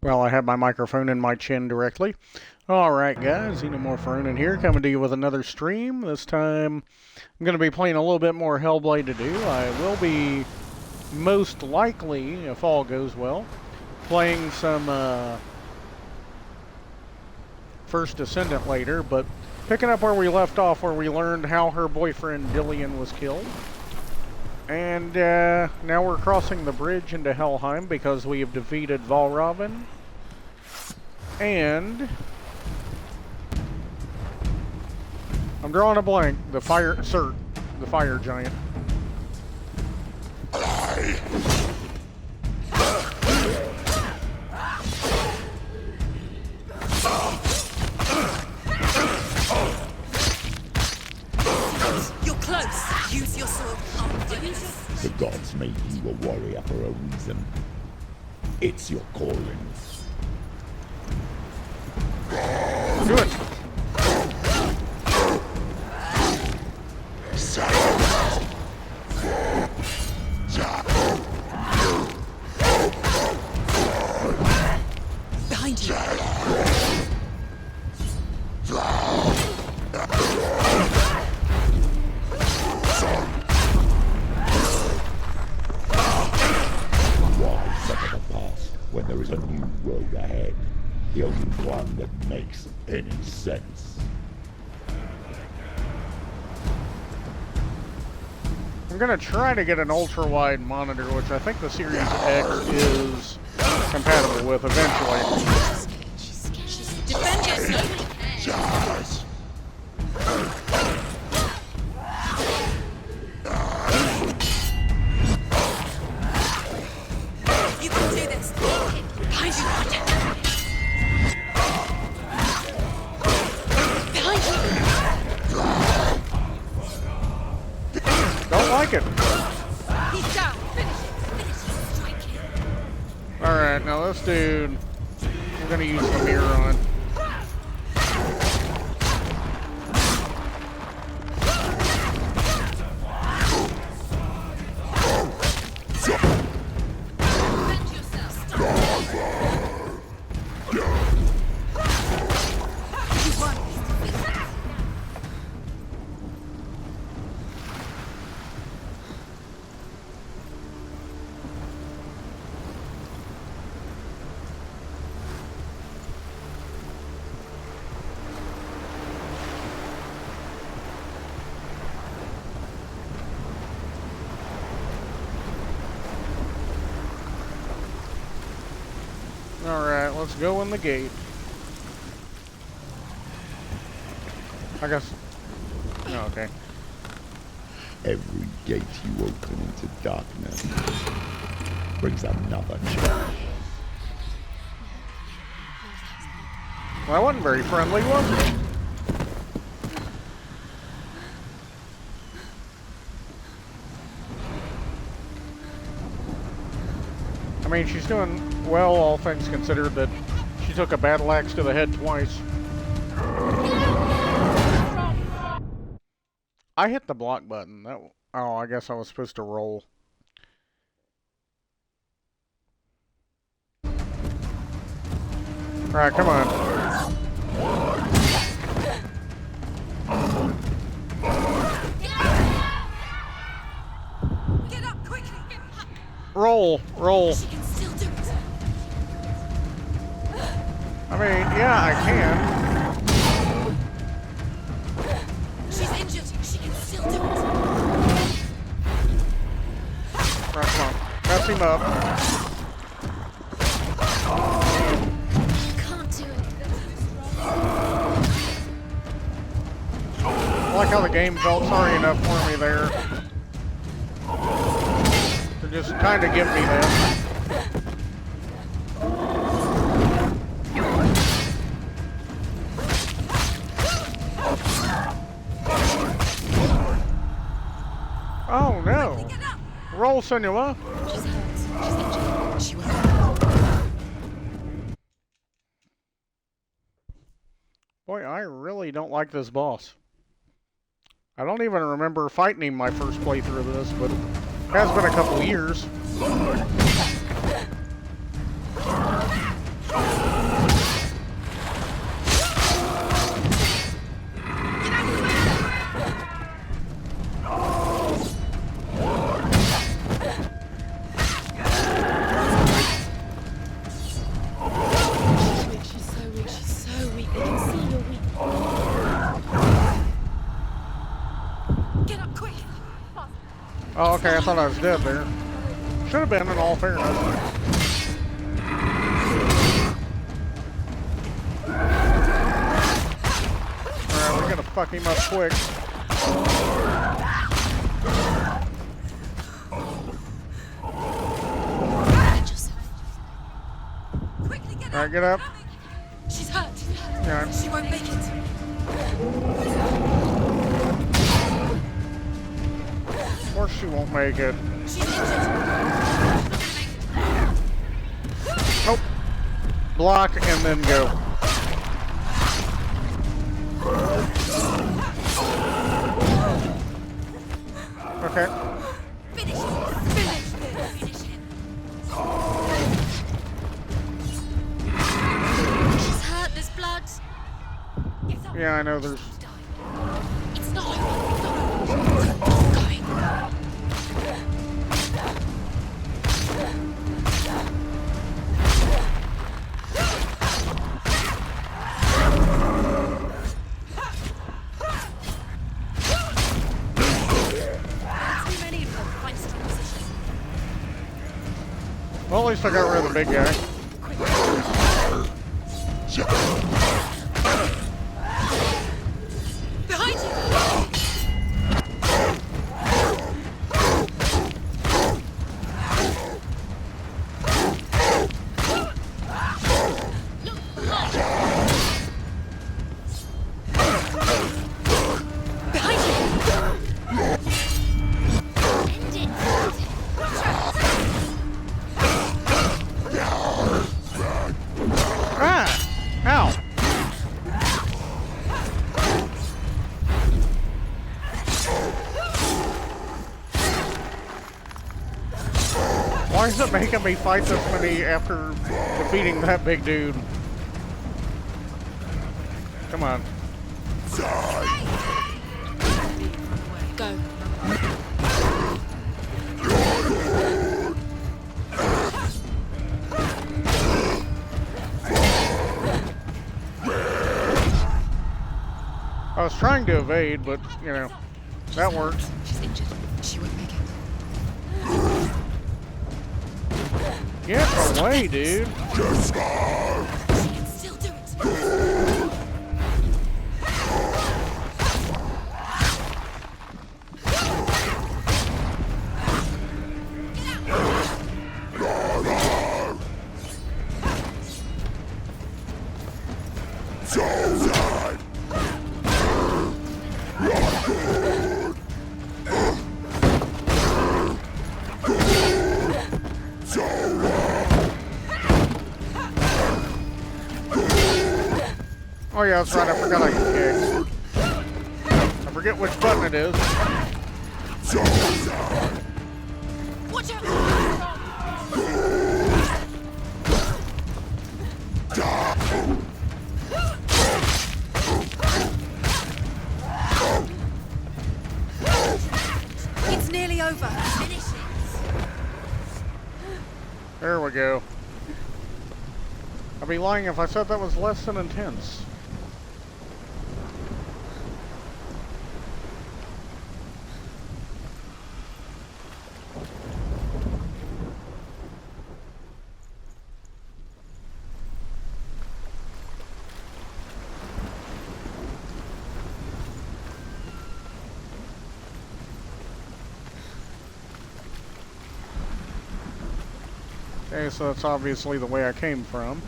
Well, I have my microphone in my chin directly. Alright guys, Xenomorph Ronin here, coming to you with another stream. This time, I'm going to be playing a little bit more Hellblade to do. I will be, most likely, if all goes well, playing some First Descendant later, but picking up where we left off, where we learned how her boyfriend Dillian was killed. And now we're crossing the bridge into Helheim because we have defeated Valravn. And I'm drawing a blank. The fire giant. You're close. Use your sword. The gods made you a warrior for a reason. It's your calling. Do it. Behind you. Why suffer the past when there is a new road ahead? The only one that makes any sense. I'm going to try to get an ultra-wide monitor, which I think the Series X is compatible with eventually. Defend yourself. You can do this. Behind you. Behind you. Don't like it. He's down. Finish it. Strike him. Alright, now this dude, I'm going to use the mirror on. Defend yourself. You won. Alright, let's go in the gate. I guess. Oh, okay. Every gate you open into darkness brings another challenge. Well, that wasn't very friendly, was it? I mean, she's doing well, all things considered, that she took a battle axe to the head twice. I hit the block button. Oh, I guess I was supposed to roll. Alright, come on. Get up quickly. Roll. She can still do it. I mean, yeah, I can. She's injured. She can still do it. Right, come on. Mess him up. Can't do it. I like how the game felt sorry enough for me there. To just kind of give me that. Oh no! Get up. Roll, Senua. She's hurt. She's injured. She will. Boy, I really don't like this boss. I don't even remember fighting him my first playthrough of this, but it has been a couple years. Oh, okay, I thought I was dead there. Should have been, in all fairness. Alright, we're gonna fuck him up quick. Alright, get up. She's hurt. Yeah. She won't make it. Of course she won't make it. She's injured. Nope. Block and then go. Okay. Finish him. Finish him. She's hurt. There's blood. Yeah, I know there's... It's not over. It's going. Too many of them. Find a strong position. Well, at least I got rid of the big guy. Behind you. Why is it making me fight this many after defeating that big dude? Come on. Go. I was trying to evade, but, you know, that worked. She's injured. She won't make it. Get away, dude. She can still do it. Oh yeah, that's right, I forgot I could kick. I forget which button it is. Watch out! It's nearly over. Finish it. There we go. I'd be lying if I said that was less than intense. Okay, so that's obviously the way I came from.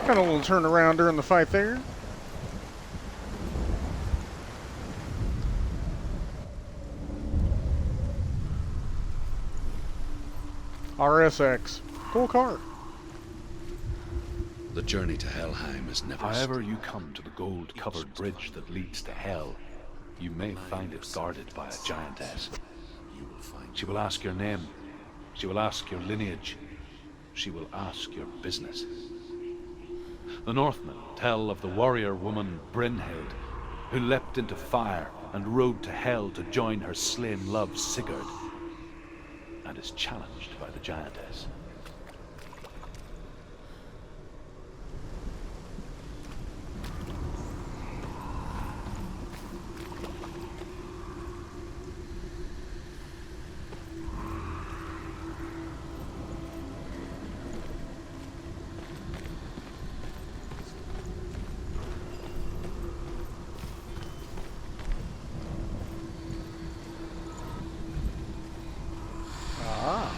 Got a little turnaround during the fight there. RSX. Cool car. The journey to Helheim is never However you come to the gold-covered bridge that leads to Hell, you may find it guarded by a giantess. She will ask your name. She will ask your lineage. She will ask your business. The Northmen tell of the warrior woman Brynhild, who leapt into fire and rode to Hell to join her slain love Sigurd. and is challenged by the giantess. Ah.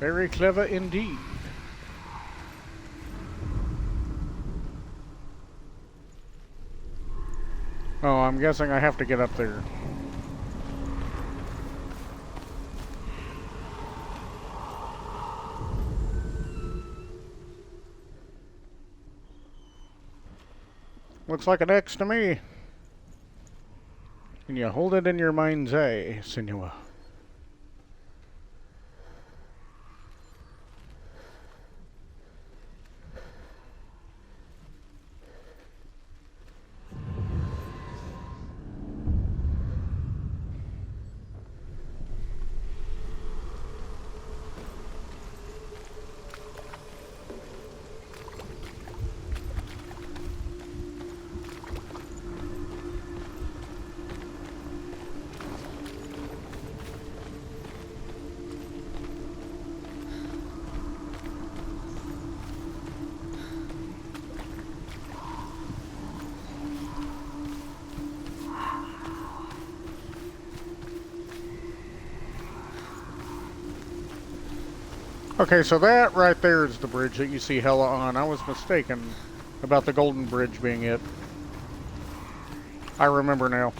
Very clever indeed. Oh, I'm guessing I have to get up there. Looks like an X to me. Can you hold it in your mind's eye, Senua? Okay, so that right there is the bridge that you see Hella on. I was mistaken about the golden bridge being it. I remember now.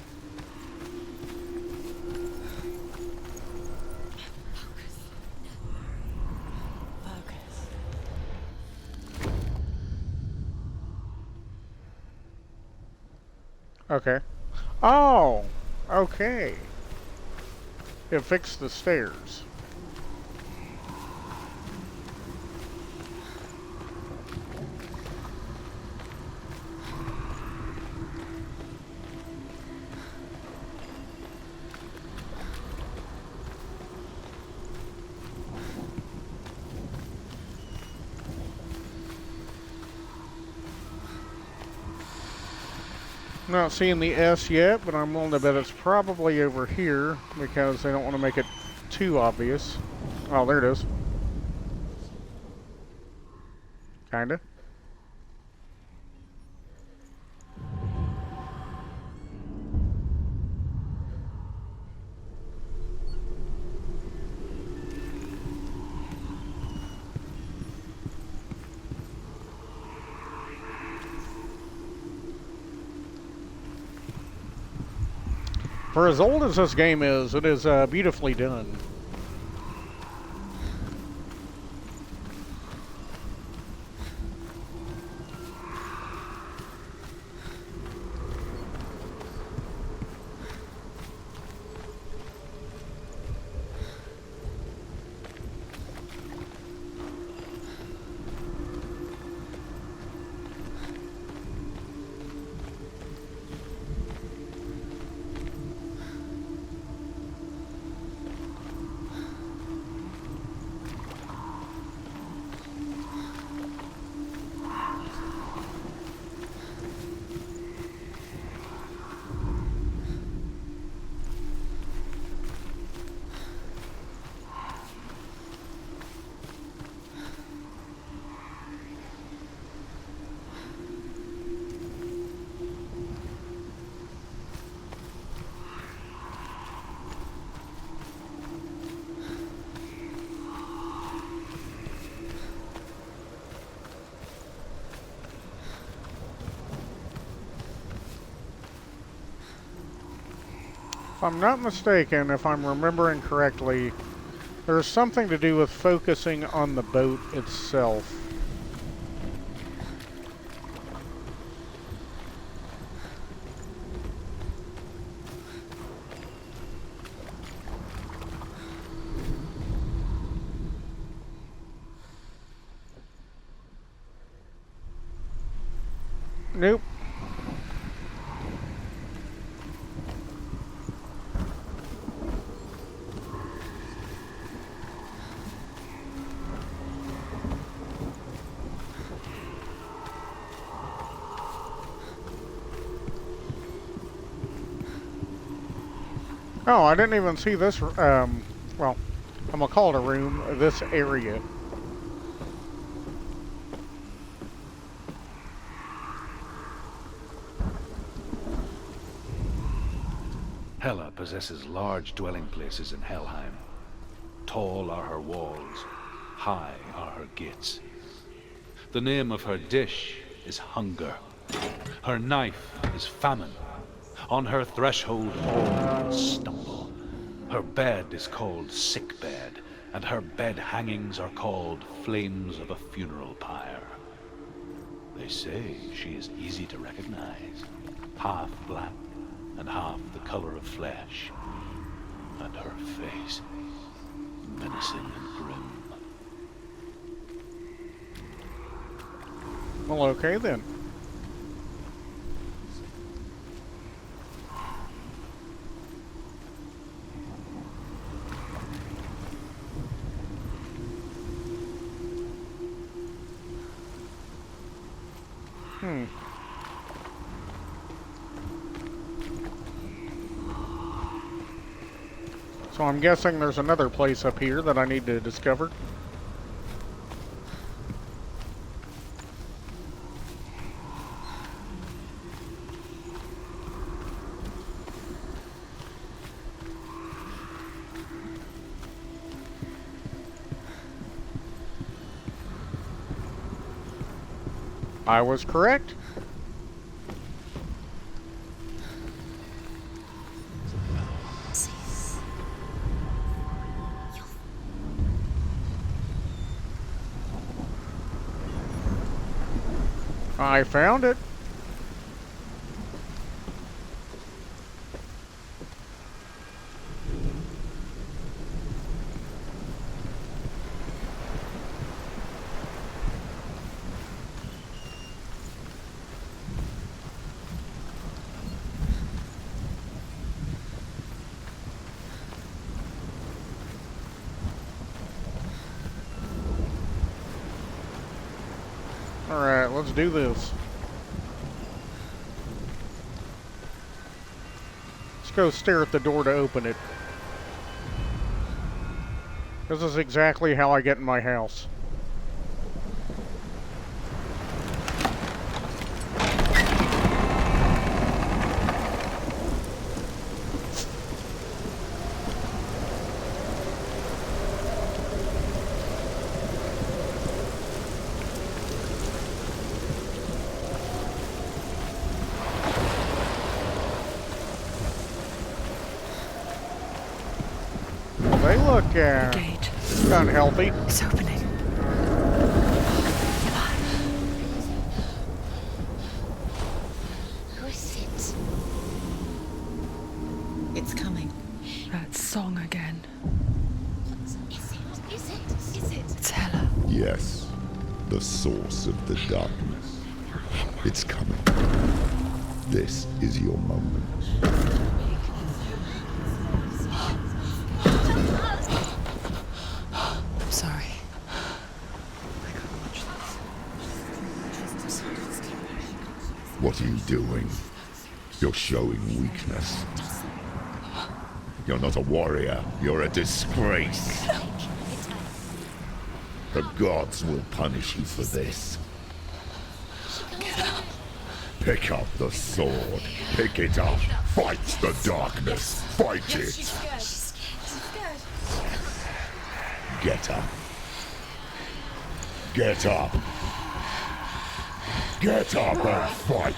Okay. Oh! Okay. It fixed the stairs. Not seeing the S yet, but I'm willing to bet it's probably over here because they don't want to make it too obvious. Oh, there it is. Kinda. For as old as this game is, it is beautifully done. If I'm not mistaken, if I'm remembering correctly, there's something to do with focusing on the boat itself. Nope. Oh, I didn't even see this, well, I'm gonna call it a room, this area. Hela possesses large dwelling places in Helheim. Tall are her walls, high are her gates. The name of her dish is hunger. Her knife is famine. On her threshold all stumble. Her bed is called sick bed, and her bed hangings are called flames of a funeral pyre. They say she is easy to recognize, half black and half the color of flesh, and her face menacing and grim. Well, okay then. So I'm guessing there's another place up here that I need to discover. I was correct. I found it. Alright, let's do this. Let's go stare at the door to open it. This is exactly how I get in my house. They look Gate. unhealthy. It's opening. Who is it? It's coming. That song again. Is it? Is it? Is it? It's Hela. Yes, the source of the darkness. It's coming. This is your moment. I'm sorry. I can't watch this. What are you doing? You're showing weakness. You're not a warrior. You're a disgrace. The gods will punish you for this. Pick up the sword. Pick it up. Fight the darkness. Fight it. She's scared. She's scared. Get up. Get up. Get up and fight.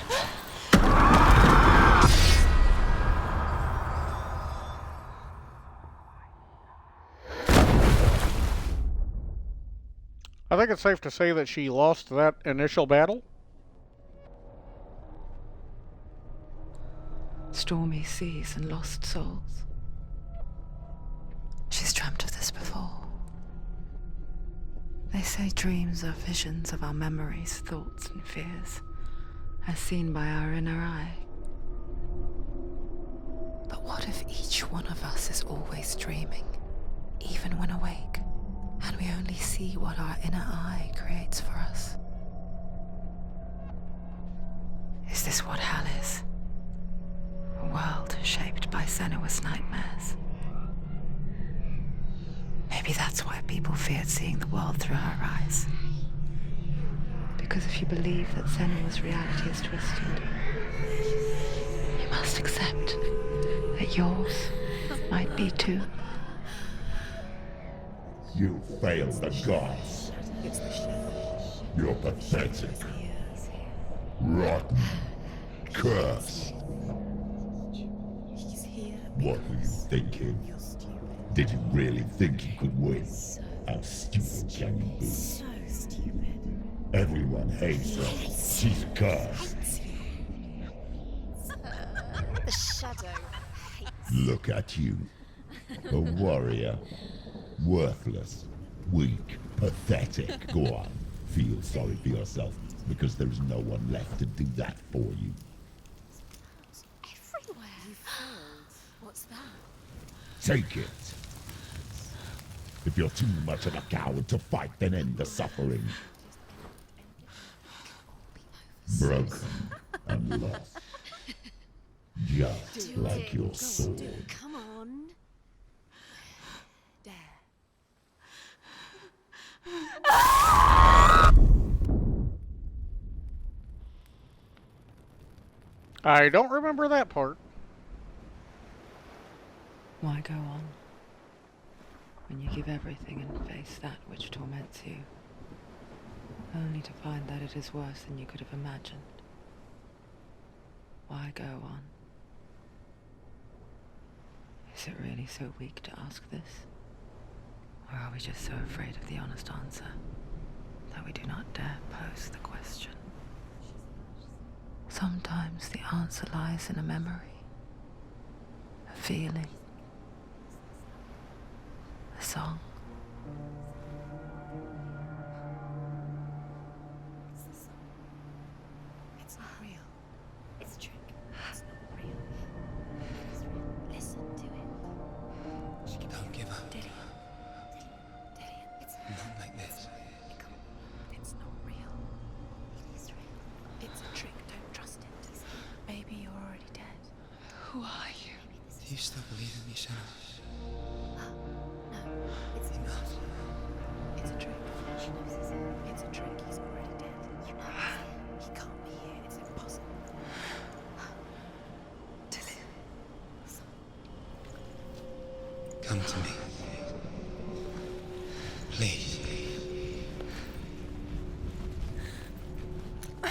I think it's safe to say that she lost that initial battle. Stormy seas and lost souls. She's dreamt of this before. They say dreams are visions of our memories, thoughts, and fears, as seen by our inner eye. But what if each one of us is always dreaming, even when awake, and we only see what our inner eye creates for us? Is this what hell is? A world shaped by Senua's nightmares. Maybe that's why people feared seeing the world through her eyes. Because if you believe that Senua's reality is twisted, you must accept that yours might be too. You failed the gods. You're pathetic. Rotten. Cursed. What were you thinking? Did you really think you could win? How stupid can you be? So stupid. Everyone hates her. She's cursed. The shadow hates. Look at you. A warrior. Worthless. Weak. Pathetic. Go on. Feel sorry for yourself, because there is no one left to do that for you. Everywhere. You failed. What's that? Take it. If you're too much of a coward to fight, then end the suffering. Broken and lost. Just like your sword. Come on. Dare. I don't remember that part. Why go on when you give everything and face that which torments you, only to find that it is worse than you could have imagined? Why go on? Is it really so weak to ask this? Or are we just so afraid of the honest answer that we do not dare pose the question? Sometimes the answer lies in a memory, a feeling, a song. It's not real. It's a trick. It's not real. It's real. Listen to it. She can Don't give up. Dillian. It's Not like this. It's not real. It is real. It's a trick. Don't trust it. Maybe you're already dead. Who are you? Do you still believe in me, Shannon? No, it's Enough. It's a trick. She knows it's a trick. He's already dead. You know it's he can't be here. It's impossible. Come to me. Please. The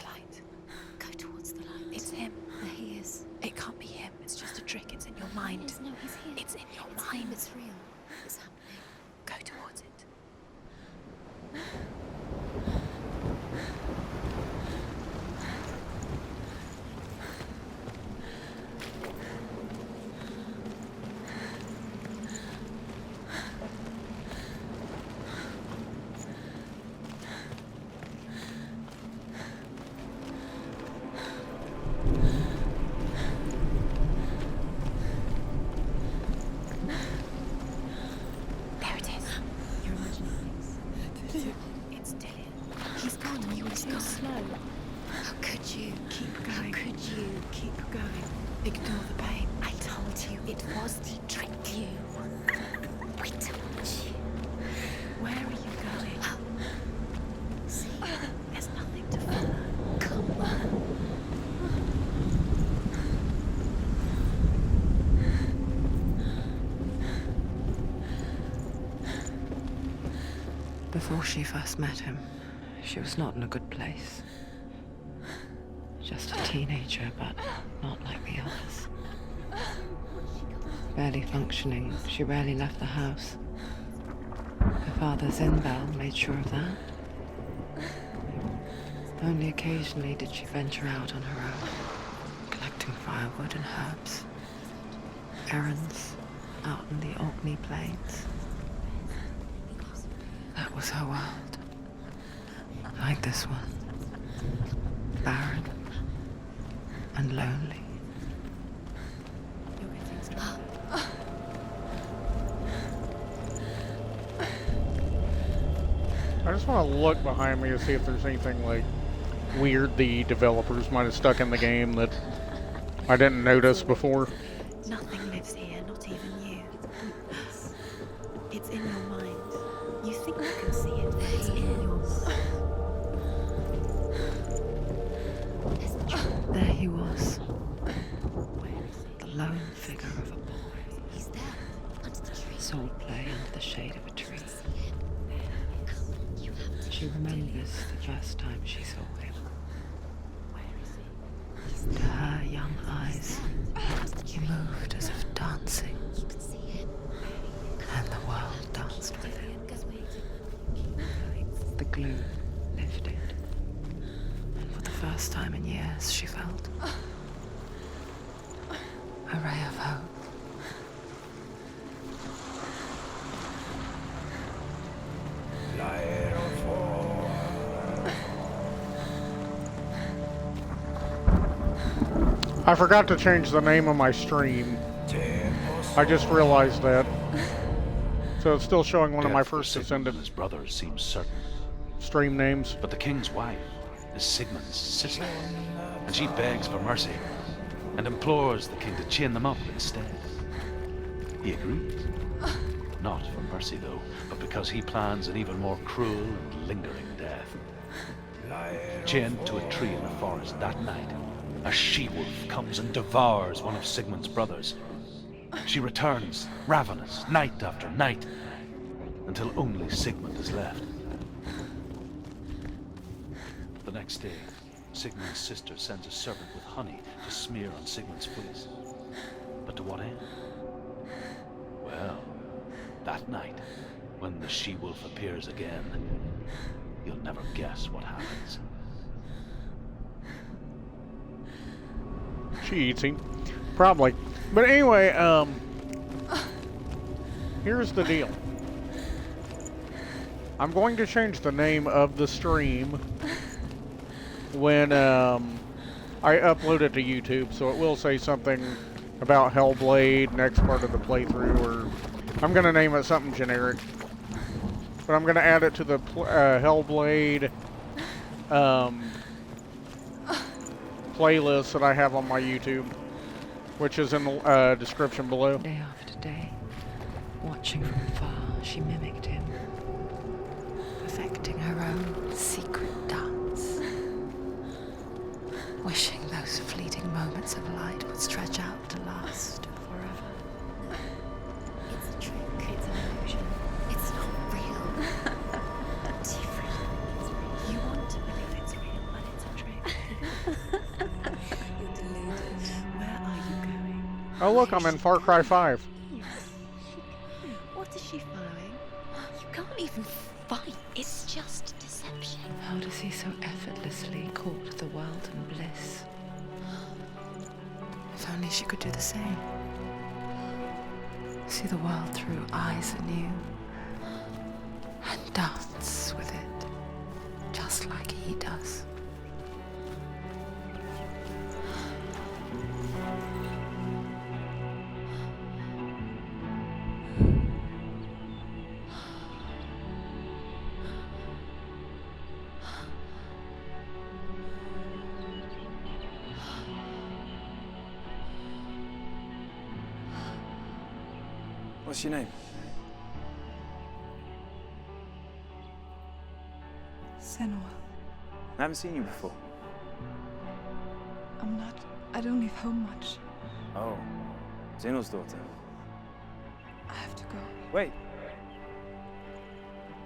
light. Go towards the light. It's him. There he is. It can't be him. It's just a trick. It's in your mind. No, he's here. It's in your mind. It's real. It's happening. Go towards it. There it is. You're imagining things. It's Dillian. He's gone. You were too slow. How could you? Keep going. How could you? Keep going. Ignore the pain. I told you it was to trick you. We told you. Where are you going? See, there's nothing to follow. Come on. Before she first met him, she was not in a good place. Just a teenager, but not like the others. Barely functioning, she rarely left the house. Her father's in-bell made sure of that. Only occasionally did she venture out on her own, collecting firewood and herbs. Errands out in the Orkney Plains. That was her world. Like this one. Barren and lonely. I just want to look behind me to see if there's anything like weird the developers might have stuck in the game that I didn't notice before. Nothing lives here, not even you. It's in your mind. You think you can see it, but it's in your mind. There he was, the lone figure of a boy. He's there, under the tree. Sword play under the shade of a tree. She remembers the first time she saw him. To her young eyes, he moved as if dancing, and the world danced with him. The glue lifted, and for the first time in years, she felt a ray of hope. I forgot to change the name of my stream. I just realized that. So it's still showing one of my Death for first Sigmund Ascended and his brothers seems certain. stream names. But the king's wife is Sigmund's sister, and she begs for mercy and implores the king to chain them up instead. He agrees. Not for mercy, though, but because he plans an even more cruel and lingering death. Chained to a tree in the forest that night, a she-wolf comes and devours one of Sigmund's brothers. She returns, ravenous, night after night, until only Sigmund is left. The next day, Sigmund's sister sends a servant with honey to smear on Sigmund's fleece. But to what end? Well, that night, when the she-wolf appears again, you'll never guess what happens. She eats him. Probably. But anyway, here's the deal. I'm going to change the name of the stream when I upload it to YouTube, so it will say something about Hellblade, next part of the playthrough, or I'm going to name it something generic. But I'm going to add it to the Hellblade playlist that I have on my YouTube, which is in the description below. Day after day, watching from afar, she mimicked him, perfecting her own secret dance, wishing those fleeting moments of light would stretch out to last forever. It's a trick. It's an illusion. It's not real. Different. You want to believe it's real, but it's a trick. You're deluded. Where are you going? Oh look, I'm in Far Cry 5. What is she following? You can't even fight. It's just deception. How does he so effortlessly court the world and bliss? If only she could do the same. See the world through eyes anew and dance with it, just like he does. What's your name? Senua. I haven't seen you before. I don't leave home much. Oh, Zeno's daughter. I have to go. Wait.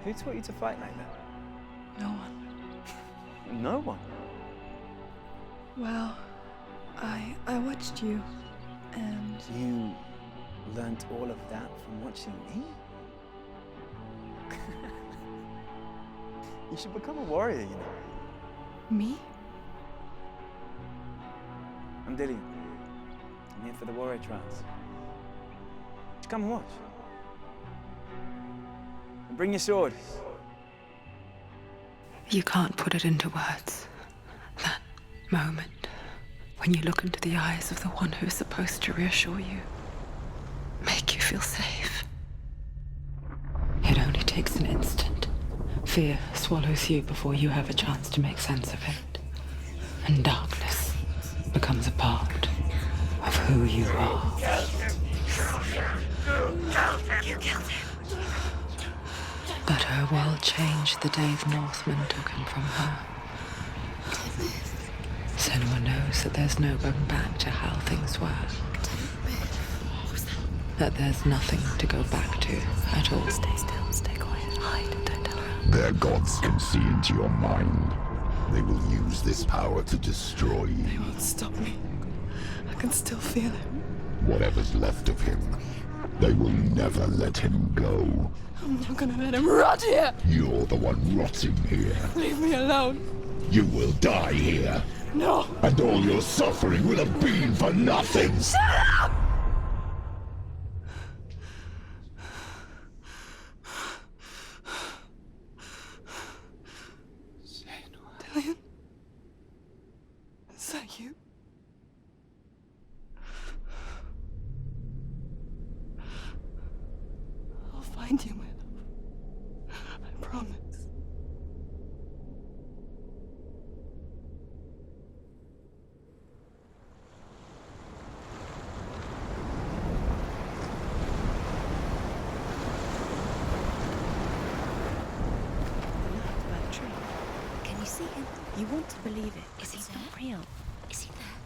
Who taught you to fight like that? No one. No one. Well, I watched you, and You learned all of that from watching me? You should become a warrior, you know. me? I'm Dillian. I'm here for the warrior trials. Just come and watch. And bring your sword. You can't put it into words. That moment when you look into the eyes of the one who's supposed to reassure you, make you feel safe. It only takes an instant. Fear swallows you before you have a chance to make sense of it. and darkness becomes a part of who you are. You killed him. But her world changed the day the Northmen took him from her. Senua knows that there's no going back to how things were. That there's nothing to go back to at all. Stay still, stay quiet, hide, don't tell her. Their gods can see into your mind. They will use this power to destroy you. They won't stop me. I can still feel him. Whatever's left of him, they will never let him go. I'm not gonna let him rot here. You're the one rotting here. Leave me alone. You will die here. No. And all your suffering will have been for nothing. Shut up! Dillion? Is that you? I'll find you, my love. I promise. Can you see him? You want to believe it. Is he not real? Is he there?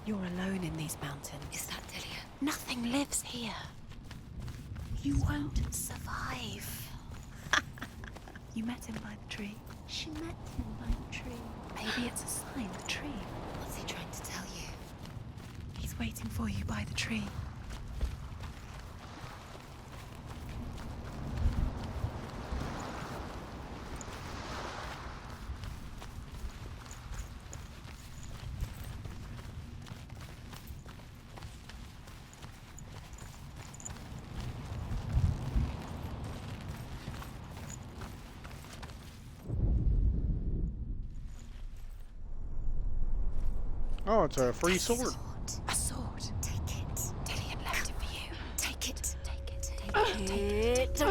You're alone in these mountains. Is that Dillion? Nothing lives here. You won't survive. You met him by the tree. She met him by the tree. Maybe it's a sign, the tree. What's he trying to tell you? He's waiting for you by the tree. Oh, it's a free sword. A sword. Take it. Dillion left it for you. Take it. Take it. Take it. Take it.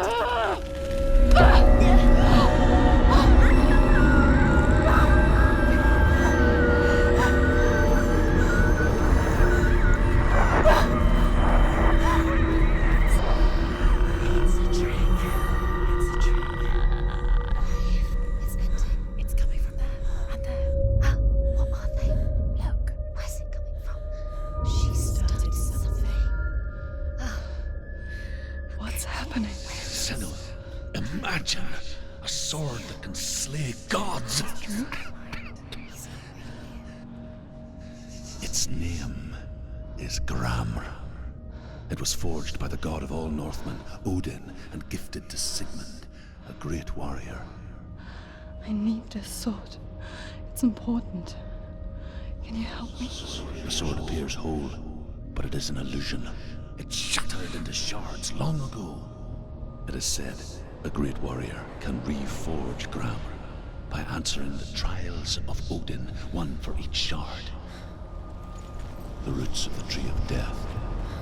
Imagine a sword that can slay gods. Its name is Gramr. It was forged by the god of all Northmen, Odin, and gifted to Sigmund, a great warrior. I need this sword. It's important. Can you help me? The sword appears whole, but it is an illusion. It shattered into shards long ago. It is said a great warrior can reforge Gramr by answering the trials of Odin, one for each shard. The roots of the Tree of Death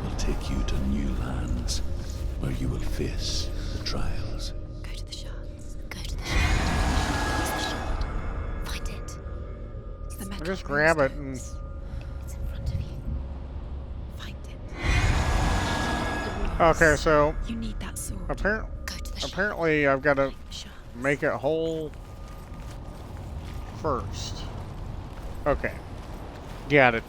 will take you to new lands where you will face the trials. Go to the shards. Go to the shards. Where's the shard? Find it. It's the metal. Just grab it and... It's in front of you. Find it. Okay, so... You need that sword. Apparently I've got to make it whole first. Okay. Got it.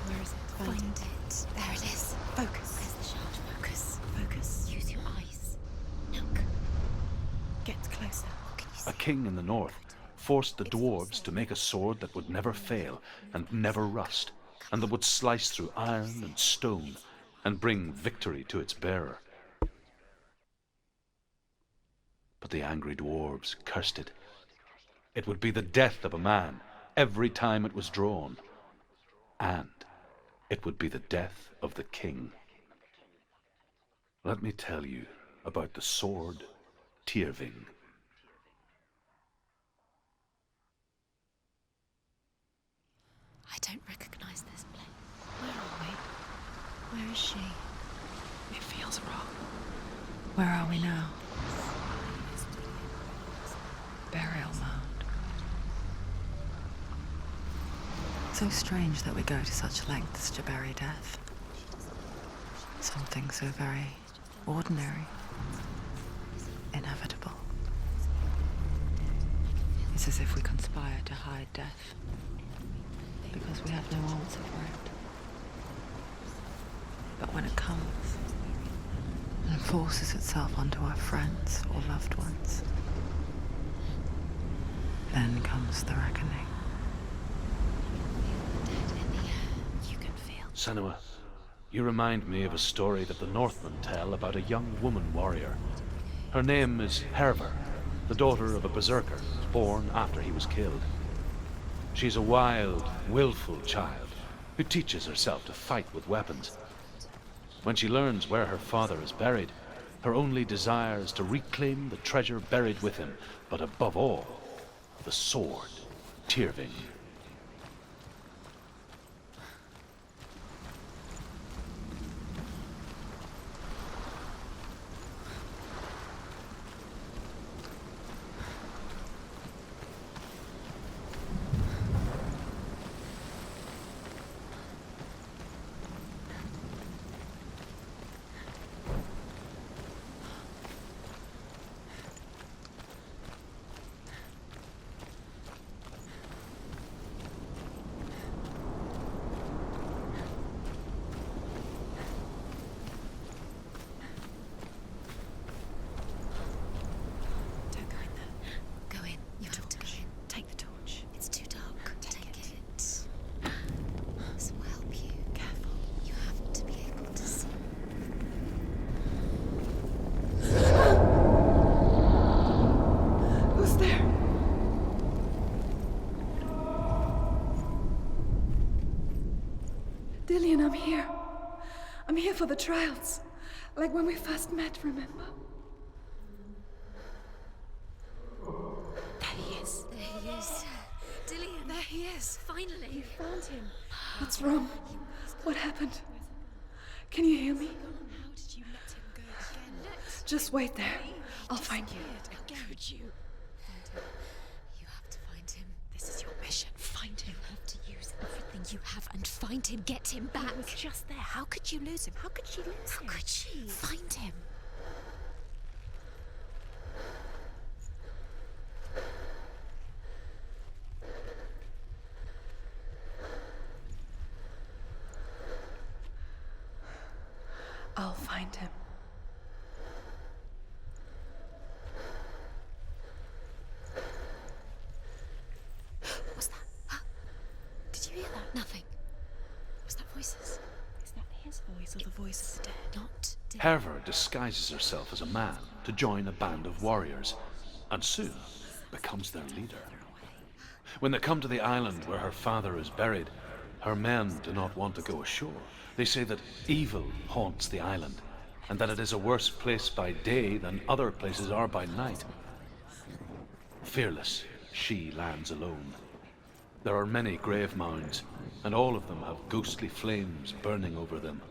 Where is it? Find it. There it is. Focus. Where's the shard? Focus. Focus. Use your eyes. Look. Get closer. What can you see? A king in the north forced the dwarves to make a sword that would never fail and never rust, and that would slice through iron and stone and bring victory to its bearer. But the angry dwarves cursed it. It would be the death of a man every time it was drawn, and it would be the death of the king. Let me tell you about the sword Tyrving. I don't recognize this place. Where are we? Where is she? It feels wrong. Where are we now? burial mound. So strange that we go to such lengths to bury death. Something so very ordinary, inevitable. It's as if we conspire to hide death, because we have no answer for it. But when it comes and forces itself onto our friends or loved ones, then comes the reckoning. Senua, you remind me of a story that the Northmen tell about a young woman warrior. Her name is Herver, the daughter of a berserker born after he was killed. She's a wild, willful child who teaches herself to fight with weapons. When she learns where her father is buried, her only desire is to reclaim the treasure buried with him, but above all, the sword, Tyrving. Dillian, I'm here. I'm here for the trials. Like when we first met, remember? There he is. There he is. Dillian. There he is. Finally. You found him. What's wrong? What happened? Can you hear me? How did you let him go again? Just wait there. I'll find you. Could you? You have to find him. This is your mission. Find him. You have to use everything you have and find him. Get him back. He was just there. How could you lose him? How could she lose him? How could she? Find him. I'll find him. What's that? Huh? Did you hear that? Nothing. Was that voices? Is that his voice or the voice of the dead? Not dead. Herver disguises herself as a man to join a band of warriors, and soon becomes their leader. When they come to the island where her father is buried, her men do not want to go ashore. They say that evil haunts the island, and that it is a worse place by day than other places are by night. Fearless, she lands alone. There are many grave mounds, and all of them have ghostly flames burning over them.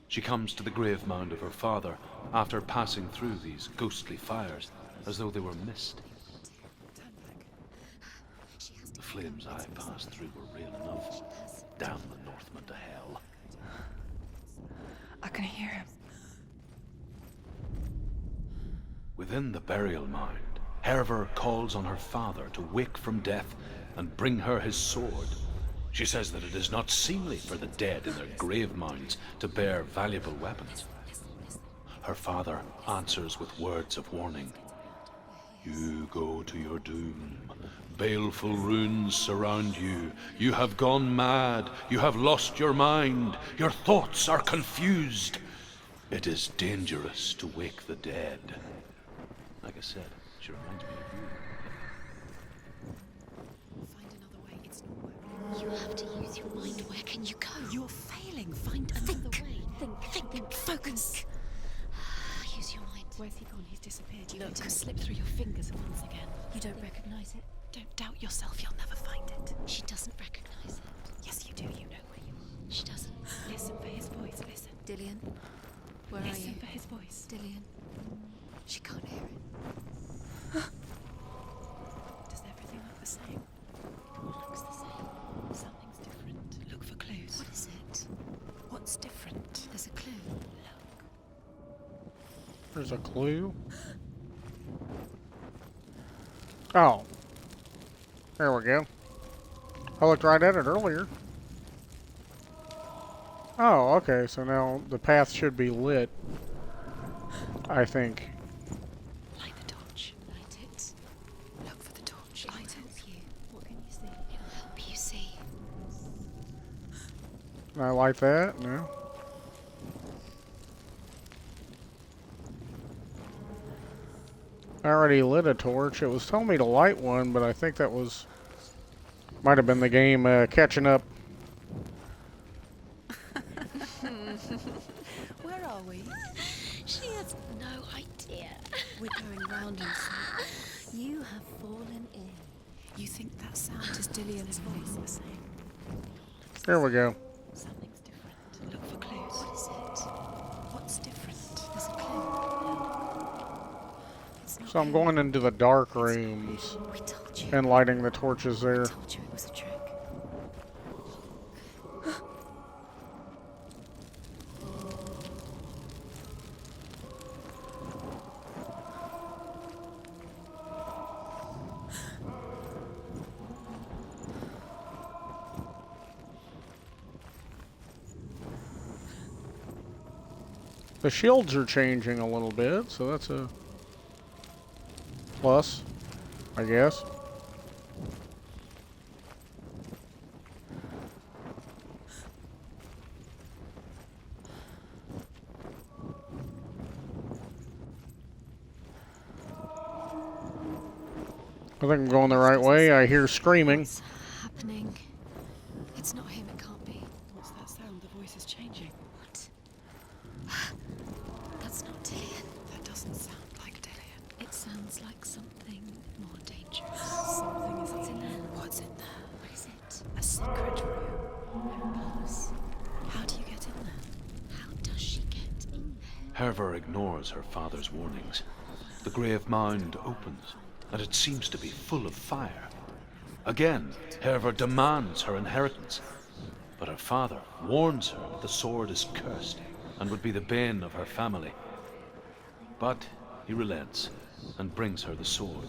She comes to the grave mound of her father after passing through these ghostly fires, as though they were mist. The flames I passed through were real enough. Damn the Northmen to hell. I can hear him. Within the burial mound, Herver calls on her father to wake from death and bring her his sword. She says that it is not seemly for the dead in their grave mounds to bear valuable weapons. Her father answers with words of warning. You go to your doom. Baleful runes surround you. You have gone mad. You have lost your mind. Your thoughts are confused. It is dangerous to wake the dead. Like I said, she reminds me of you. Find another way. It's not working. You have to use your mind. Where can you go? You're failing. Find another way. Think. Focus. Use your mind. Where's he gone? He's disappeared. You let him slip through your fingers once again. You don't recognize it? Don't doubt yourself. You'll never find it. She doesn't recognize it. Yes, you do. You know where you are. She doesn't. Listen for his voice. Listen. Dillian, where are you? Listen for his voice. Dillian. She can't hear it. There's a clue. Oh. There we go. I looked right at it earlier. Oh, okay, so now the path should be lit. I think. Light the torch. Light it. Look for the torch. Light it. You. What can you see? It'll help you see. Can I light that? No. I already lit a torch. It was telling me to light one, but I think that was... might have been the game catching up. Where are we? She has no idea. We're going round in circles. You have fallen in. You think that sound is Dillian's voice? There we go. Something's different. Look for clues. What is it? What's different? There's a clue. It's not So I'm him. going into the dark rooms We told you. and lighting the torches there. We told you it was a trick. The shields are changing a little bit, so that's a plus, I guess. I think I'm going the right way. I hear screaming. What's happening? It's not him, it can't be. What's that sound? The voice is changing. What? That's not Dillian. That doesn't sound like Dillian. It sounds like something more dangerous. Something is in there. What's in there? What is it? A secret room. Very close. How do you get in there? How does she get in there? Herver ignores her father's warnings. The grave mound opens, and it seems to be full of fire. Again, Herver demands her inheritance, but her father warns her that the sword is cursed and would be the bane of her family. But he relents and brings her the sword.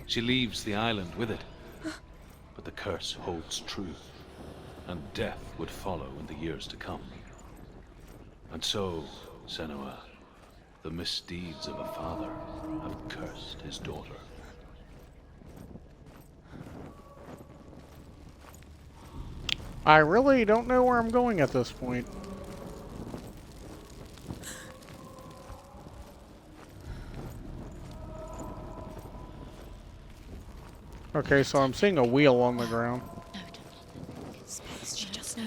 She leaves the island with it, but the curse holds true, and death would follow in the years to come. And so, Senua, the misdeeds of a father have cursed his daughter. I really don't know where I'm going at this point. Okay, so I'm seeing a wheel on the ground. No, don't. Space. She just no.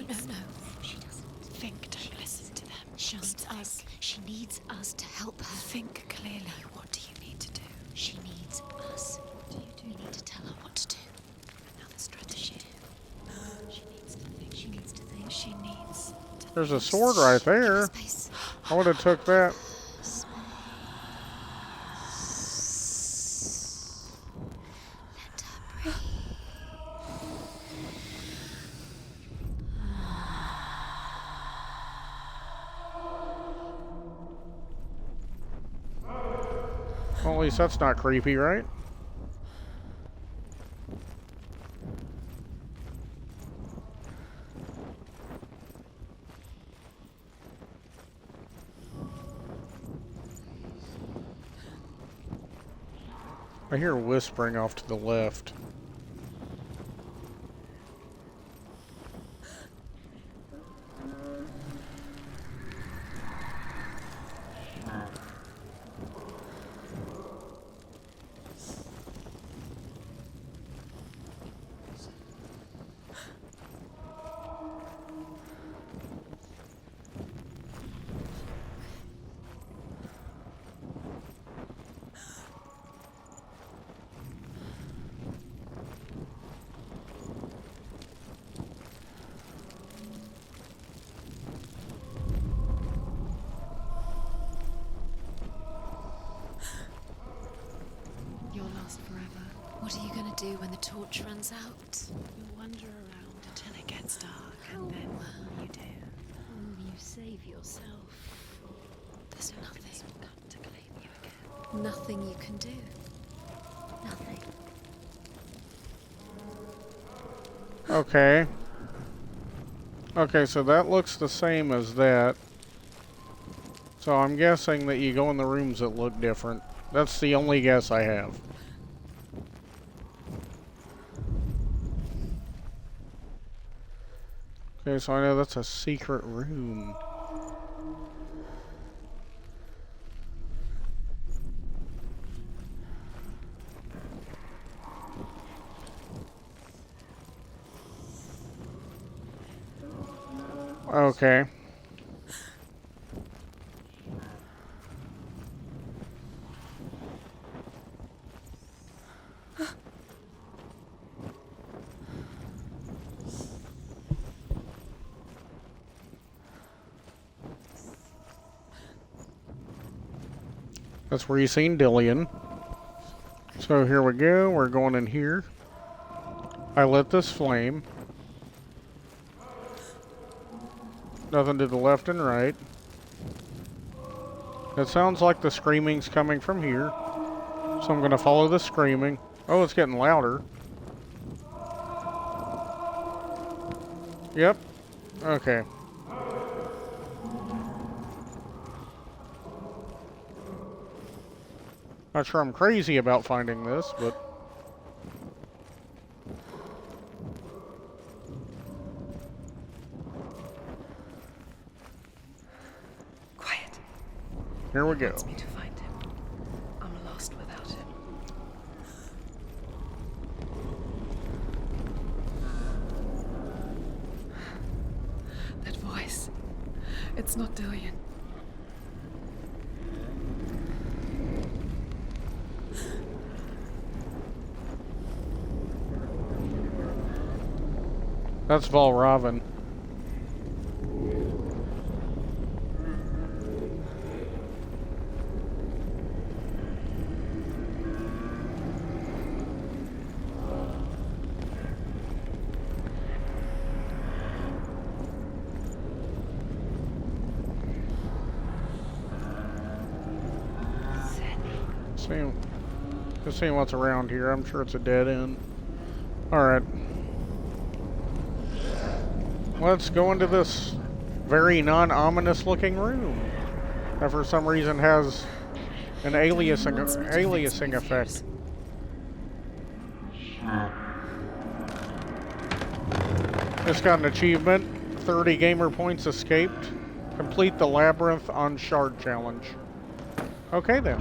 She doesn't. Think. Don't listen to them. She needs us. She needs us to help her. Think clearly. What do you need to do? She needs us. What do you do? We need to tell her what to do. Another strategy. She needs to think. She needs to think. She needs to There's a sword right there. Space. I would have took that. Let her breathe. Well, at least that's not creepy, right? I hear whispering off to the left. You'll last forever. What are you gonna do when the torch runs out? You'll wander around until it gets dark, and then what will you do? You save yourself. There's nothing to Nothing you can do. Nothing. Okay. Okay, so that looks the same as that. So I'm guessing that you go in the rooms that look different. That's the only guess I have. Okay, so I know that's a secret room. Okay. That's where you seen Dillian. So here we go. We're going in here. I lit this flame. Nothing to the left and right. It sounds like the screaming's coming from here. So I'm going to follow the screaming. Oh, it's getting louder. Yep. Okay. Not sure I'm crazy about finding this, but... Quiet. Here we go. Wants me to find him. I'm lost without him. That voice. It's not Dillian. That's Valravn. Just seeing what's around here. I'm sure it's a dead end. Alright. Let's go into this very non-ominous looking room that for some reason has an aliasing effect. Just got an achievement. 30 gamer points escaped. Complete the labyrinth on shard challenge. Okay then.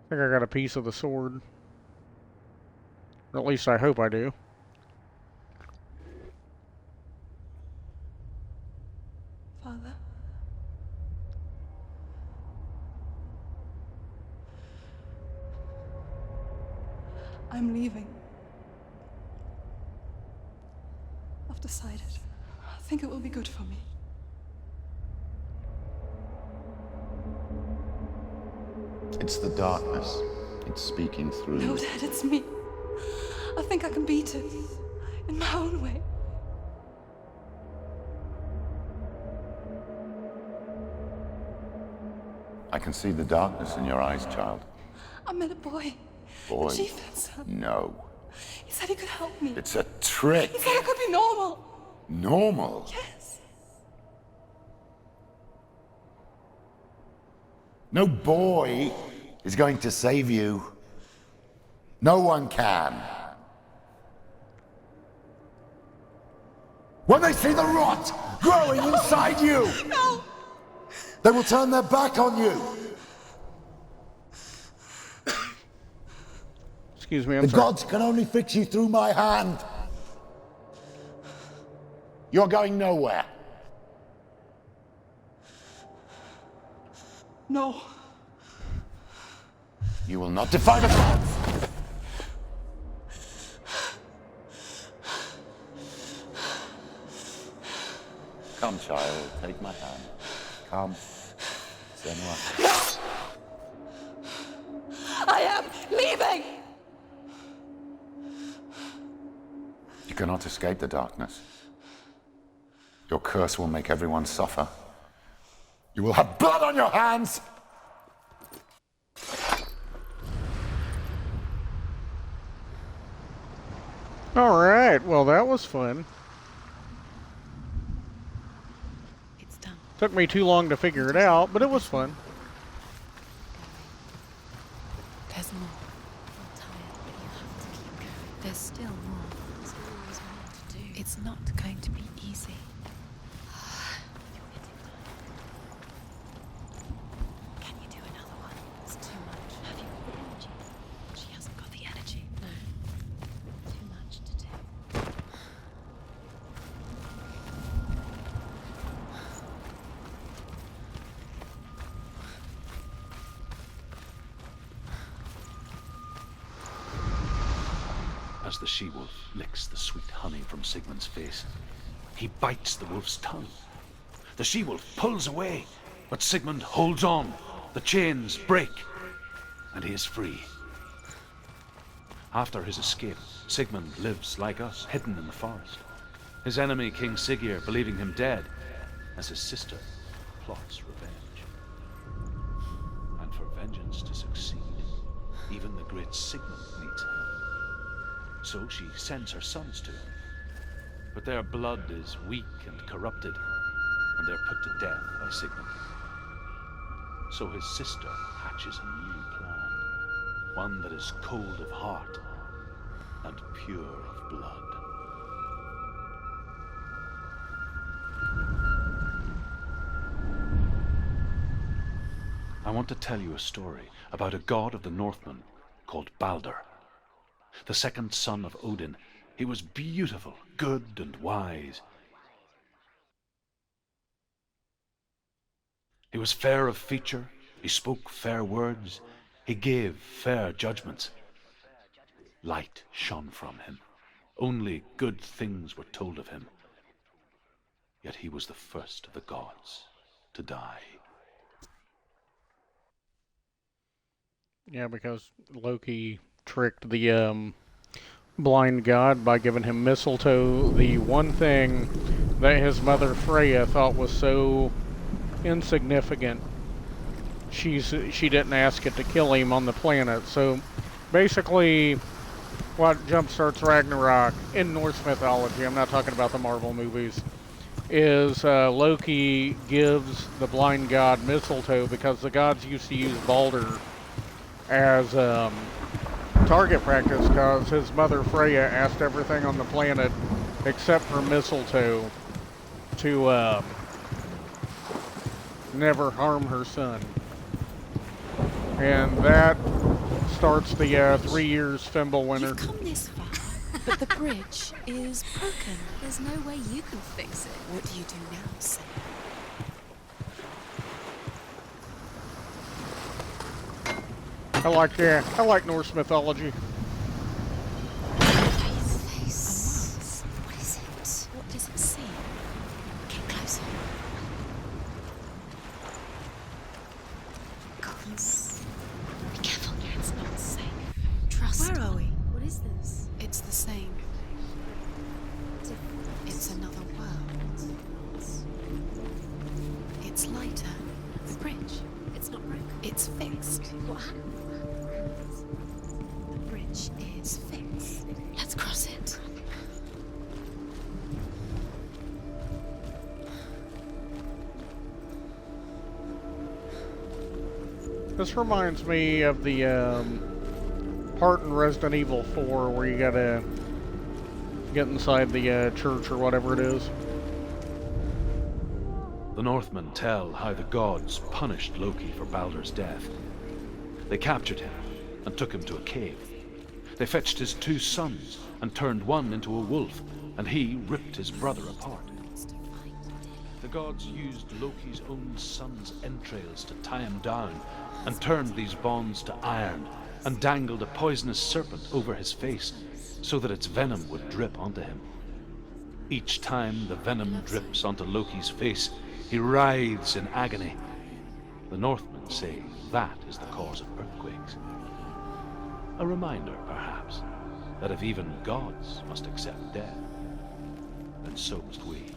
I think I got a piece of the sword. Or at least I hope I do. Father? I'm leaving. I've decided. I think it will be good for me. It's the darkness. It's speaking through No, you. Dad, it's me. I think I can beat it. In my own way. I can see the darkness in your eyes, child. I met a boy. Boy. The chieftain's son. No. He said he could help me. It's a trick. He said I could be normal. Normal. Yes. No boy is going to save you. No one can. When they see the rot growing inside you, No! they will turn their back on you. Excuse me, I'm The sorry. gods can only fix you through my hand. You're going nowhere. No. You will not defy the gods. Come, child, take my hand. Come. Senua. I am leaving! You cannot escape the darkness. Your curse will make everyone suffer. You will have blood on your hands! Alright, well that was fun. It's done. Took me too long to figure it out, but it was fun. There's more. I'm tired, but you have to keep going. There's still more. There's always more to do. It's not going to be easy. You're getting tired. Can you do another one? It's too much. Have you got the energy? She hasn't got the energy. No. Too much to do. As the she-wolf licks the sweet honey from Sigmund's face, he bites the wolf's tongue. The she-wolf pulls away, but Sigmund holds on. The chains break, and he is free. After his escape, Sigmund lives like us, hidden in the forest. His enemy, King Siggeir, believing him dead, as his sister plots revenge. And for vengeance to succeed, even the great Sigmund needs help. So she sends her sons to him. But their blood is weak and corrupted, and they're put to death by Sigmund. So his sister hatches a new plan, one that is cold of heart and pure of blood. I want to tell you a story about a god of the Northmen called Balder. The second son of Odin. He was beautiful, good, and wise. He was fair of feature, he spoke fair words, he gave fair judgments. Light shone from him. Only good things were told of him. Yet he was the first of the gods to die. Yeah, because Loki tricked the blind god by giving him mistletoe, the one thing that his mother Freya thought was so insignificant. She didn't ask it to kill him on the planet. So basically, what jumpstarts Ragnarok in Norse mythology, I'm not talking about the Marvel movies, is Loki gives the blind god mistletoe because the gods used to use Balder as target practice because his mother Freya asked everything on the planet except for mistletoe to never harm her son. And that starts the 3 years Fimbulwinter. You've come this far, but the bridge is broken. There's no way you can fix it. What do you do now, Sam? I like Norse mythology. Face. What is it? What does it see? Get closer. Gods. Be careful, it's not safe. Trust. Where are we? What is this? It's the same. It's another world. It's lighter. The bridge. It's not broken. It's fixed. What happened? The bridge is fixed. Let's cross it. This reminds me of the part in Resident Evil 4 where you gotta get inside the church or whatever it is. The Northmen tell how the gods punished Loki for Balder's death. They captured him and took him to a cave. They fetched his 2 sons and turned one into a wolf, and he ripped his brother apart. The gods used Loki's own son's entrails to tie him down and turned these bonds to iron and dangled a poisonous serpent over his face so that its venom would drip onto him. Each time the venom drips onto Loki's face, he writhes in agony. The Northmen say that is the cause of earthquakes. A reminder, perhaps, that if even gods must accept death, then so must we.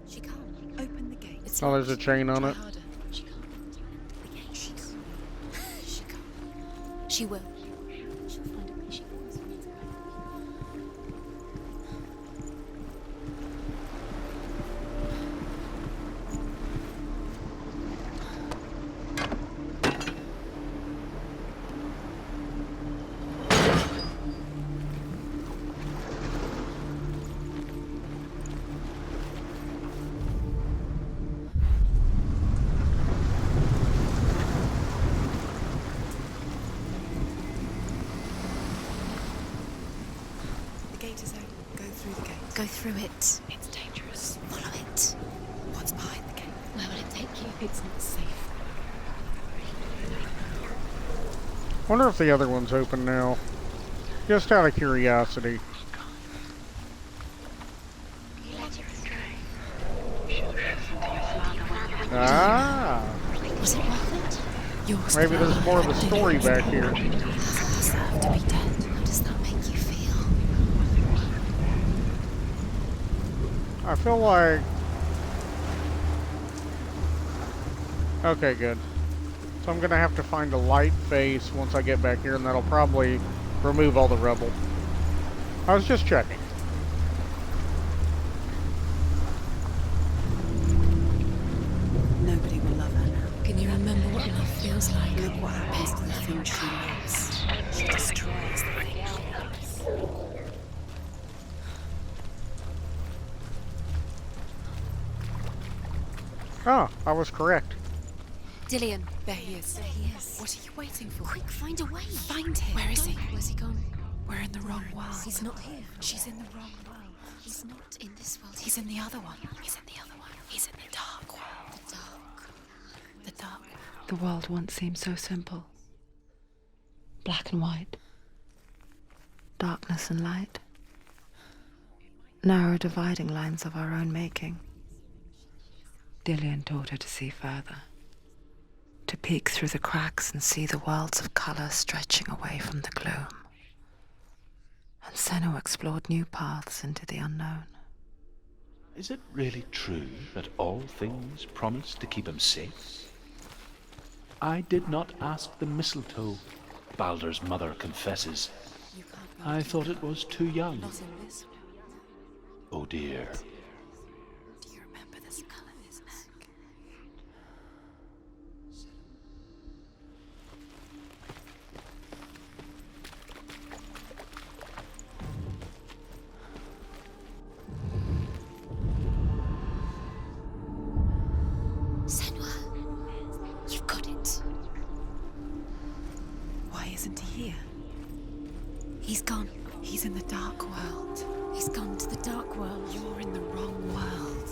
She can't. Oh, there's a chain on it. She can't. She can't. She will. She'll find a way. She always finds a way. The gate is open. Go through the gate. Go through it. It's dangerous. Follow it. What's behind the gate? Where will it take you? It's not safe. Wonder if the other one's open now. Just out of curiosity. Ah, Was it worth it? maybe there's more of a story back here. Doesn't deserve to be dead. How does that make you feel? I feel like... Okay, good. So I'm gonna have to find a light face once I get back here, and that'll probably remove all the rubble. I was just checking. Nobody will love her now. Can you remember what love feels like? Look what happens to the thing she loves. She destroys the thing she loves. Ah, I was correct. Dillian. There he is. There he is. What are you waiting for? Quick, find a way. Find him. Where is he? Where's he gone? We're in the wrong world. He's not here. She's in the wrong world. He's not in this world. He's in the other one. He's in the other one. He's in the dark world. the dark. The dark world. The world once seemed so simple. Black and white. Darkness and light. Narrow dividing lines of our own making. Dillian taught her to see further. To peek through the cracks and see the worlds of color stretching away from the gloom. And Senna explored new paths into the unknown. Is it really true that all things promise to keep him safe? I did not ask the mistletoe, Baldur's mother confesses. You can't go. I thought it was too young. Not in this world. Oh dear. Do you remember this color of his neck? Senua, you've got it. Why isn't he here? He's gone. He's in the dark world. He's gone to the dark world. You're in the wrong world.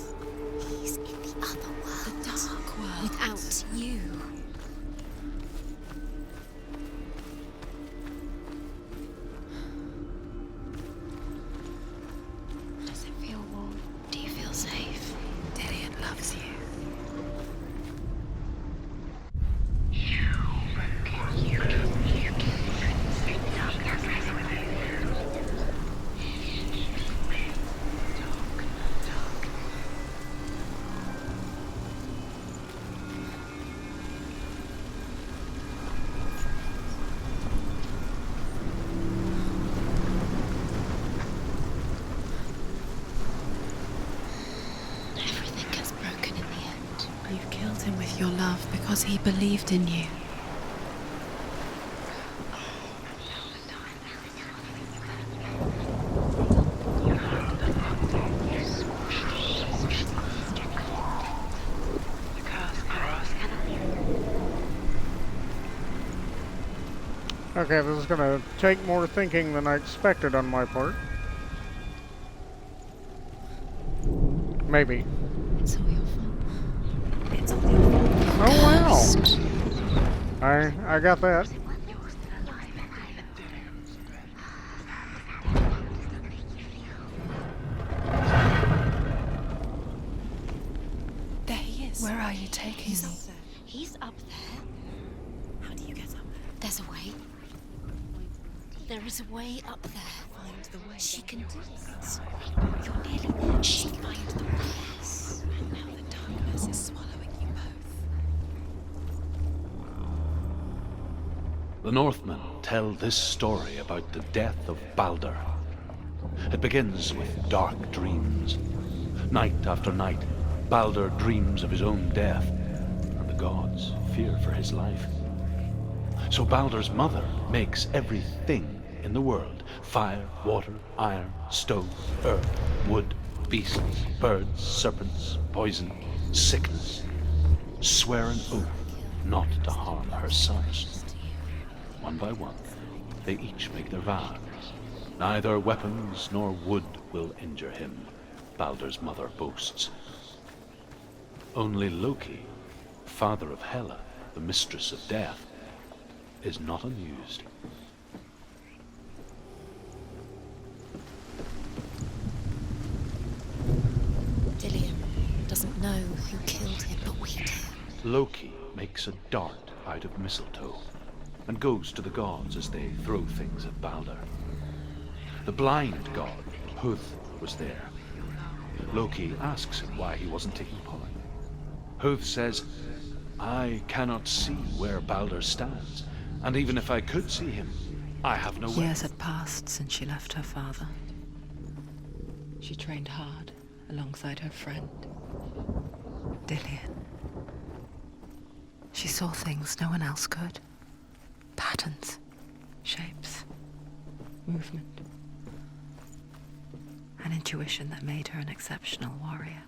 He's in the other world. The dark world. Without you. Does it feel warm? Do you feel safe? Dillian loves you. Everything gets broken in the end. You've killed him with your love because he believed in you. Okay, this is gonna take more thinking than I expected on my part. Maybe. It's all your fault. It's all your fault. Oh wow! I got that. There he is. Where are you taking He's me? up there. He's up there. How do you get up there? There's a way. There is a way up there. Find the way. She can do it. You're nearly there. She can find the way. And now the dark darkness is swallowing you both. The Northmen tell this story about the death of Balder. It begins with dark dreams. Night after night, Balder dreams of his own death, and the gods fear for his life. So Balder's mother makes everything in the world: fire, water, iron, stone, earth, wood, beasts, birds, serpents, poison, sickness, swear an oath not to harm her sons. One by one, they each make their vows. Neither weapons nor wood will injure him, Balder's mother boasts. Only Loki, father of Hela, the mistress of death, is not amused. Dillion doesn't know who killed him, but we do. Loki makes a dart out of mistletoe and goes to the gods as they throw things at Balder. The blind god, Huth, was there. Loki asks him why he wasn't taking part. Huth says, "I cannot see where Balder stands, and even if I could see him, I have no way." Years had passed since she left her father. She trained hard alongside her friend, Dillion. She saw things no one else could. Patterns, shapes, movement. An intuition that made her an exceptional warrior.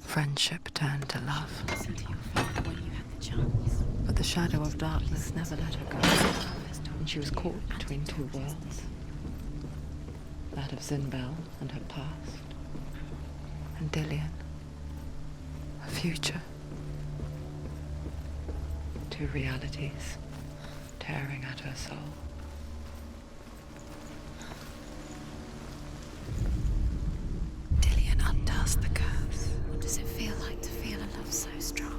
Friendship turned to love. Listen to your father when you had the chance. But the shadow of darkness never let her go. And she was caught between two worlds. That of Zinbel and her past. And Dillion, her future. Two realities tearing at her soul. Dillion undoes the curse. What does it feel like to feel a love so strong?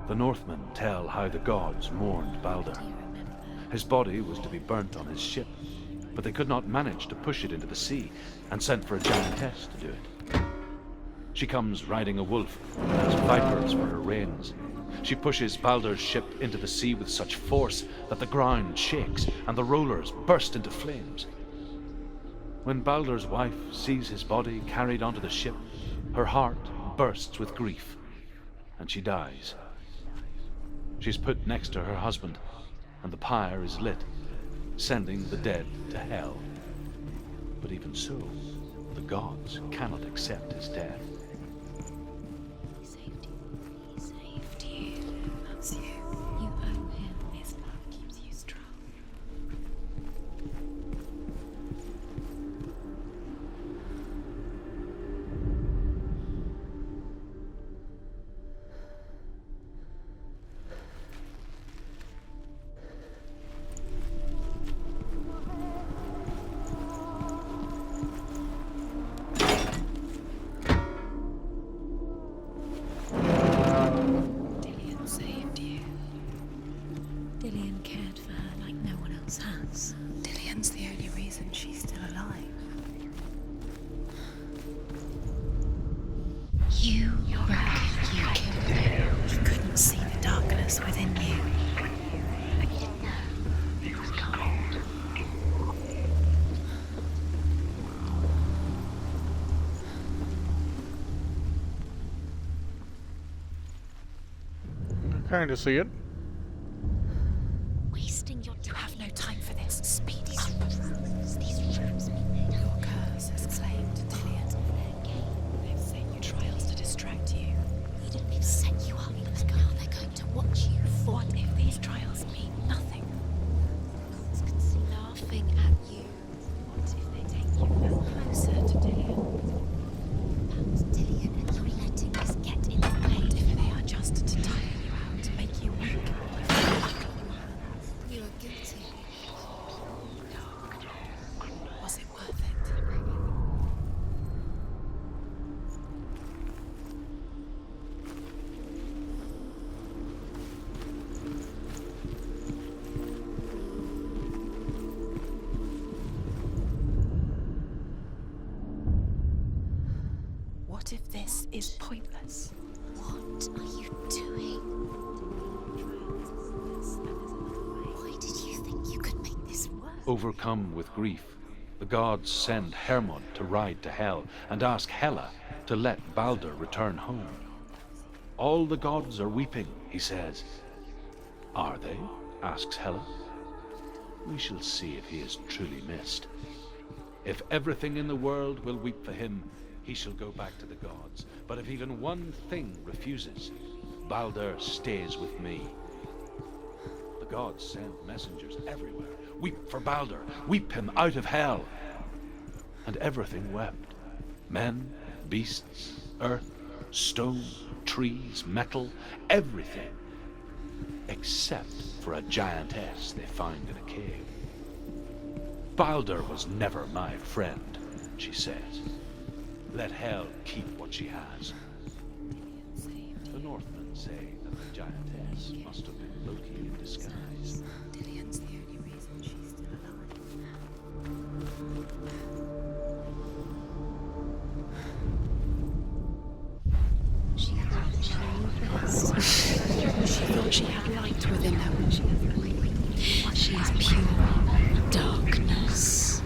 The Northmen tell how the gods mourned Balder. His body was to be burnt on his ship, but they could not manage to push it into the sea, and sent for a giantess to do it. She comes riding a wolf, and has vipers for her reins. She pushes Balder's ship into the sea with such force that the ground shakes, and the rollers burst into flames. When Balder's wife sees his body carried onto the ship, her heart bursts with grief, and she dies. She's put next to her husband, and the pyre is lit, sending the dead to hell. But even so, the gods cannot accept his death. He saved you. He saved you. That's you. You owe him. His love keeps you strong. Dillion saved you. Dillion cared for her like no one else has. Dillion's the only reason she's still alive. You reckon you killed him. He couldn't see the darkness within you. But you didn't know he was cold. Kind of see it. Wasting your time. You have no time for this. Speed these rooms. These rooms mean your curse has claimed Dillion. They've set you trials to distract you. You didn't need to set you up. Look how they're going to watch you. What if these trials mean nothing? Gods can see laughing at you. What if they take you closer to Dillion? Perhaps Dillion and you letting this is pointless. What are you doing? Why did you think you could make this work? Overcome with grief, the gods send Hermod to ride to Hell and ask Hela to let Balder return home. All the gods are weeping, he says. Are they? Asks Hela. We shall see if he is truly missed. If everything in the world will weep for him, he shall go back to the gods. But if even one thing refuses, Balder stays with me. The gods send messengers everywhere. Weep for Balder, weep him out of Hell. And everything wept. Men, beasts, earth, stone, trees, metal, everything. Except for a giantess they found in a cave. Balder was never my friend, she says. Let Hel keep what she has. The Northmen say that the giantess must have been Loki in disguise. Dillian's the only reason she's still alive. She thought she had light within her. She is pure darkness.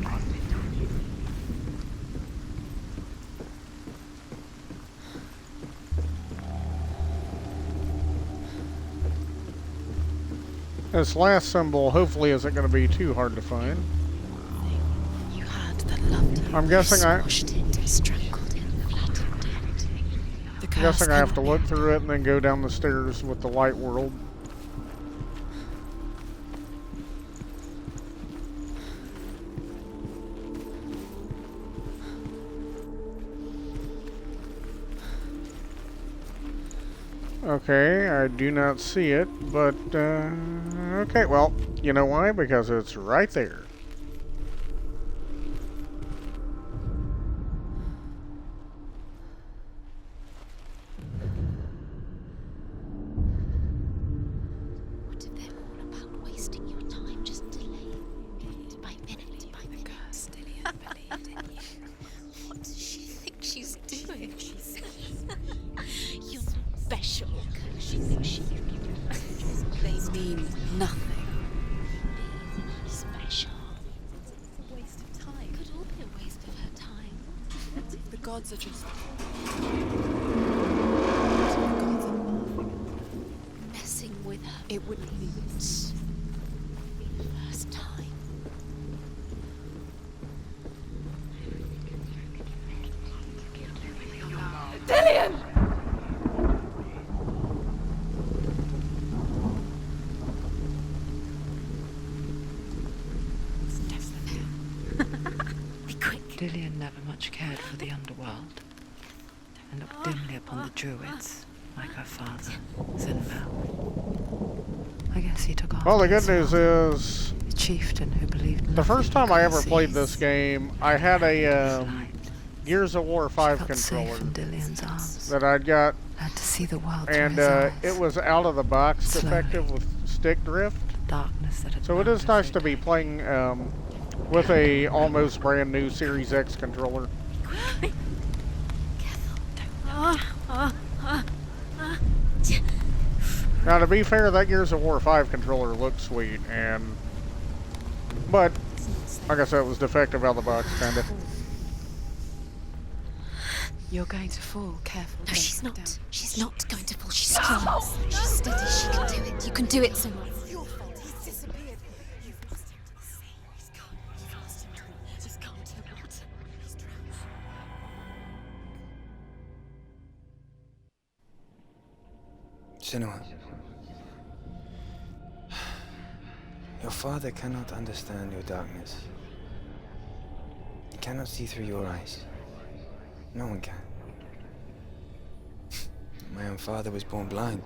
This last symbol hopefully isn't going to be too hard to find. You had that loved you. I'm guessing I have to look through it and then go down the stairs with the light world. Okay, I do not see it, but, okay, well, you know why? Because it's right there. What if they're all about wasting your time just delaying, minute by minute by minute? The curse Dillian believed in you. What does she think she's doing? You're not special. She thinks she They mean nothing. Special. It's a waste of time. It could all be a waste of her time. The gods are just... The gods are messing with her. It wouldn't be this. First time. Dillian! Dillian never much cared for the underworld, and looked dimly upon the druids, like her father, Zinmel. I guess he took after Well, the good his news father, is, a chieftain who believed the first time I ever nothing played could this cease. game, I had a Light. Gears of War She 5 felt controller safe in Dillian's arms. that I'd got, Had to see the world through and his eyes. it was out of the box Slowly. defective with stick drift. Darkness that had So it bound is nice every to be day. playing with a almost brand new Series X controller. Now, to be fair, that Gears of War 5 controller looks sweet, but like I said, it was defective out of the box, kinda. You're going to fall. Careful. No, she's not. She's not going to fall. She's strong. She's steady. She can do it. You can do it, Simon. Your fault. He's disappeared. You've lost him to the sea. He's gone. You've lost him to the... Just come to the water. He's drowned. Senua, your father cannot understand your darkness. He cannot see through your eyes. No one can. My own father was born blind.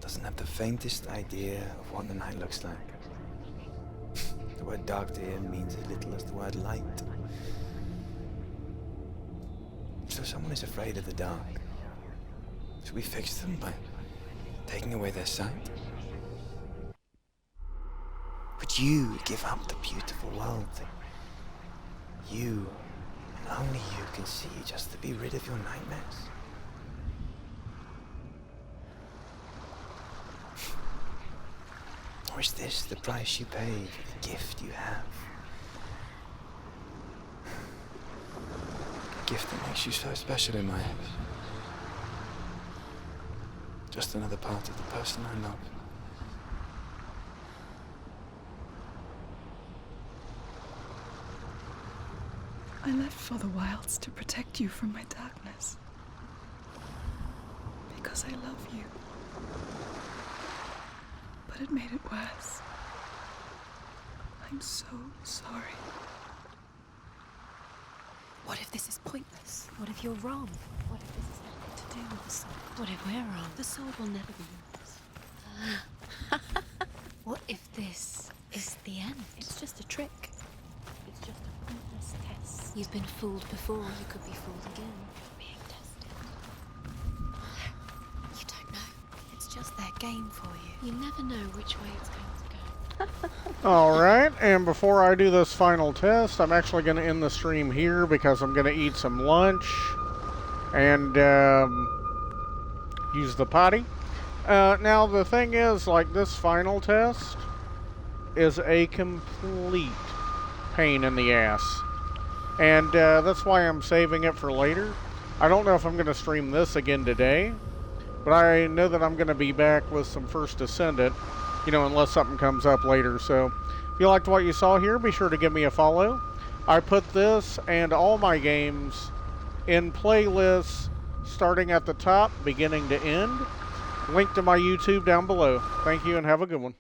Doesn't have the faintest idea of what the night looks like. The word dark to him means as little as the word light. So someone is afraid of the dark. Should we fix them by taking away their sight? Would you give up the beautiful world that you, and only you, can see just to be rid of your nightmares? Or is this the price you pay for the gift you have? A gift that makes you so special in my eyes. Just another part of the person I love. I left for the wilds to protect you from my darkness. Because I love you. But it made it worse. I'm so sorry. What if this is pointless? What if you're wrong? What if this is nothing to do with the soul? What if we're wrong? The soul will never be yours. What if this is the end? It's just a trick. It's just a pointless test. You've been fooled before. You could be fooled again. You're being tested. You don't know. It's just their game for you. You never know which way it's going to go. Alright, and before I do this final test, I'm actually going to end the stream here because I'm going to eat some lunch and use the potty. Now, the thing is, like, this final test is a complete pain in the ass. And that's why I'm saving it for later. I don't know if I'm going to stream this again today, but I know that I'm going to be back with some First Descendant, you know, unless something comes up later. So, if you liked what you saw here, be sure to give me a follow. I put this and all my games in playlists starting at the top, beginning to end. Link to my YouTube down below. Thank you and have a good one.